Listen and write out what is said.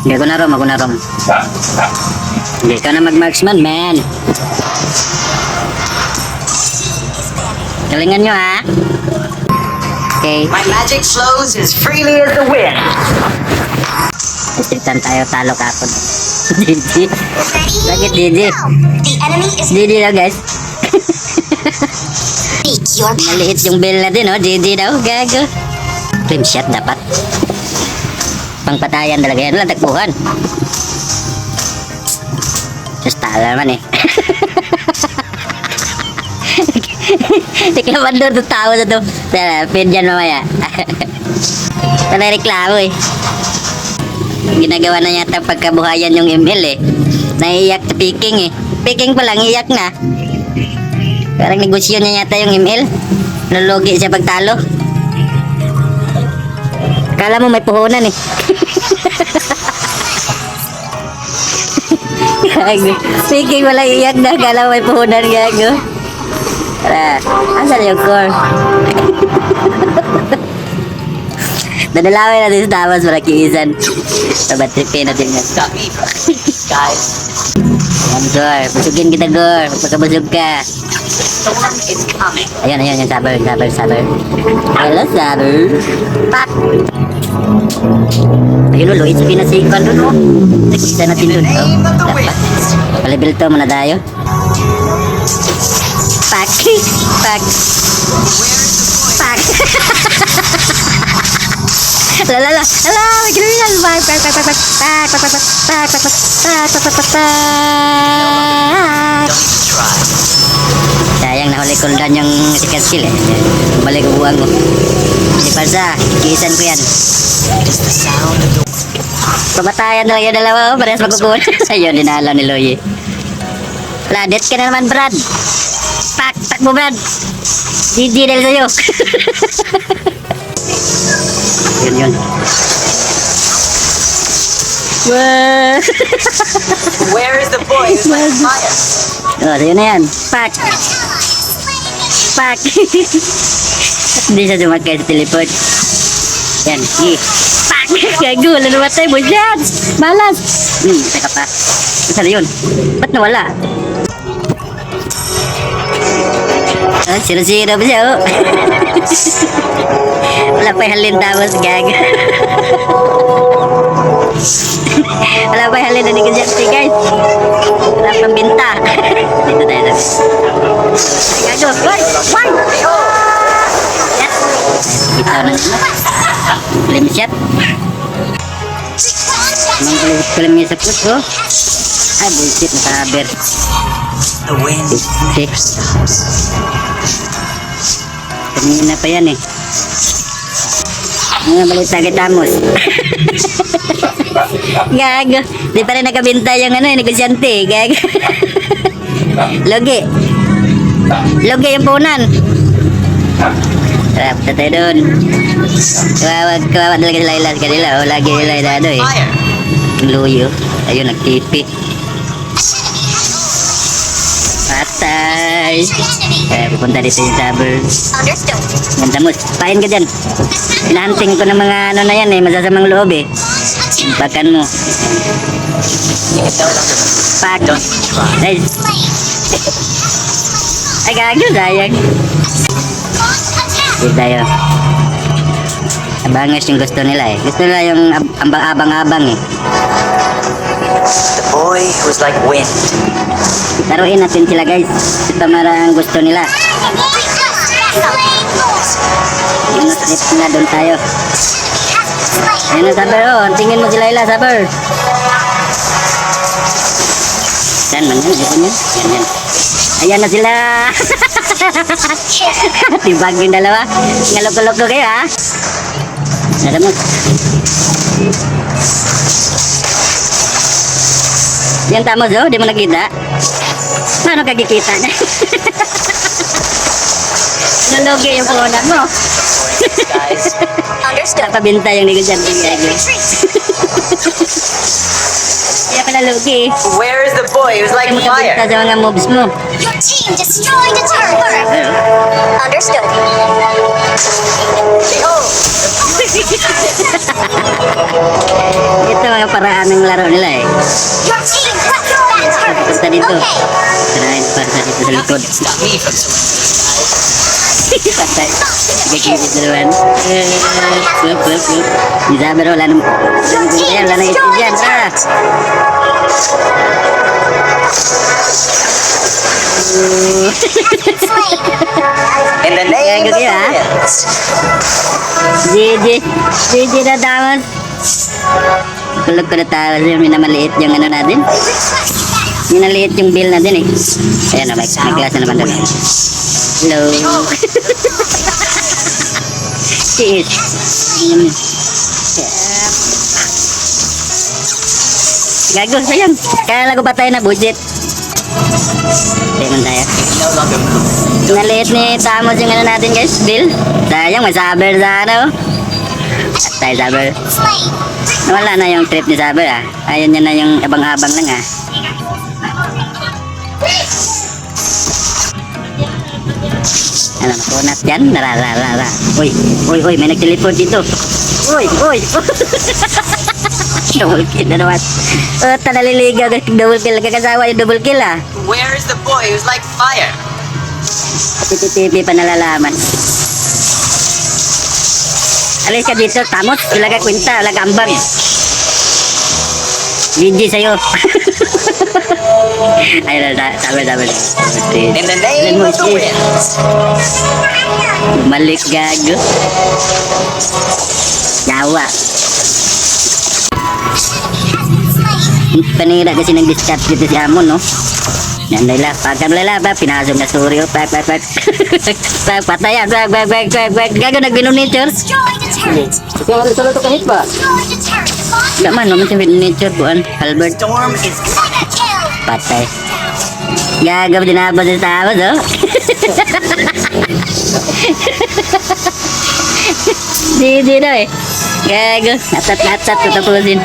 Hindi ako na rom, ako na rom. Hindi ka na mag-marksman, man. Galingan nyo, ha? Okay. My magic flows as freely as the wind. Istritan tayo, talo kapon. GG. Bakit GG? The enemy is GG daw, guys. weak. Your Maliit yung bell natin, oh. GG daw, gago. Flame shot dapat. Pangpatayan talaga yan. Wala tagpuhan. Just tala naman, eh. Ikaw ba doon tao na ito? Pin dyan mamaya. Wala reklamo, eh. Ginagawa na yata pagkabuhayan yung ML, eh. Naiiyak sa picking, eh. Picking pa lang, iyak na. Parang negosyo niya yata yung ML. Lulugi siya pagtalo. Akala mo may puhunan, eh. Gago. Picking wala iyak na. Akala mo may puhunan, gago. Tara, asan yung core? Dadalawin natin sa tamas para kiisan. Tabatripin natin yan. Copy, guys. Ayan, Gor. Busugin kita, Gor. Magpagkabusog ka. Storm is coming. Ayan, ayan, yung saber. Hello, saber. Pak! Ayun, Luis, pinasikan dun, oh. Nakita natin dun, oh. Name of the wind. Palibil to, muna tayo. Pak! Pak! Pak! Lala, may criminal. Pak! Don't even try. Sayang nahuli ko lang yung second skill, eh. Balik ko buwang mo. Si Parsa, kikisan ko yan. It is the sound of the Pabatayan talaga yung dalawa, oh. Parehas magkukuha. Ayun, dinala ni Loy. Ladet ka na naman, Brad. Pak mo, Brad. GG dahil sa'yo. Yun. Wah. Where is the boy who's like fire? Oh, sa'yo na yan. Pak. Hindi siya sumakay sa teleport. Yan, sige. Pak! Gago, lalamatay mo dyan. Malas. Teka pa. Isa na yun. Ba't nawala? Ah, sira-sira ba siya, oh? Wala pa halin tapos, gago. Wala pa halin na ni Kajanti, guys. Wala pang binta. Dito tayo. Gago. Why? Yes. Bitaw na naman. Flame shot. Flame niya sa puso. Ah, bullshit. Nakaber. The wind never stops. Kanina pa yan, eh. Mga balita kay Tamos. Gago. Di pa rin nakabinta yung negosyante. Gago. Logi yung punan. Sarap na tayo dun. Kawawa talaga sila ilas kanila. O, lagi nila idado, eh. Fire. Ang luyo. Ayun, nagtipi. Patay. Pupunta dito yung saber. understood. Ganda mo. Pahin ka dyan. Hinahunting ko ng mga na yan, eh. Masasamang loob, eh. Bakan mo. You can no longer Pak. don't even try. Nice. Ay, gago. Sayang. Hindi tayo. Abangers yung gusto nila, eh. Gusto nila yung abang-abang, eh. The boy who's like wind. Taruin natin sila, guys. Ito marang gusto nila. Yung trip na doon tayo. Ayun na, Saber, oh. Tingin mo sila ila, Saber. Yan, man yan. Yan. Ayan na sila. Tibag yung dalawa. Ngaloko-loko kayo, ha? Nada mo. Yan tamos, oh. Di mo nakita. Paano kagikita niya? Nalugi yung puhunan mo. Guys, Understood. Napabinta yung negosyante. Kaya pala lugi. where is the boy who's like Kaya makabinta fire? sa mga moves mo. Your team destroyed a turret. Understood. Behold, Ito mga paraan ng laro nila eh. Your team destroyed a turret. Punta dito. Okay. Tarahin para sa dito sa likod. Stop me from Patay. Nagkikipit na naman. Loop. Di sabi wala nang... Wala nang estudyant. In the name of the Gago ka, winds. GG na daman. Kulog ko na tawas yung minamaliit yung ano natin. Minaliit yung bill natin eh. Ayan na, may klase naman doon. Hello. Cheers. Gago, sayang. Kaya ko pa tayo na budget. Tingnan tayo. No longer move. Naliit ni Tamos yung ano natin guys, bill. Sayang, may saber sa ano. At tayo saber. Slain. Wala na yung trip ni saber ah. Ayun niya na yung abang-abang lang ah. Ano, nakunat yan? Narararara. Uy, may nag-teleport dito. Uy. Double kill na naman. Naliligaw. Double kill. Kakasawa yung double kill ah. Where is the boy who's like fire? Titipi pa nalalaman. Alis ka dito, Tamos. Wala ka kwenta, wala ka ambang. GG sa'yo. Ayun na, sabi. In the name of the winds. Balik gago. Yawa. Panira kasi ng discard dito si Amon, no? Yan nila, pagkam nila ba, pinasok na suryo, pak. Patay yan, bag. Gago, nagbinuniture. Destroyed a turret. Kaya solo to kahit ba? Destroyed a turret. Spawn. Gak man, naman siya binuniture buwan. Albert, Storm is Mega kill. patay. Gago, dinabas sa tao, no? Di na eh. Gago, natat, tatapusin.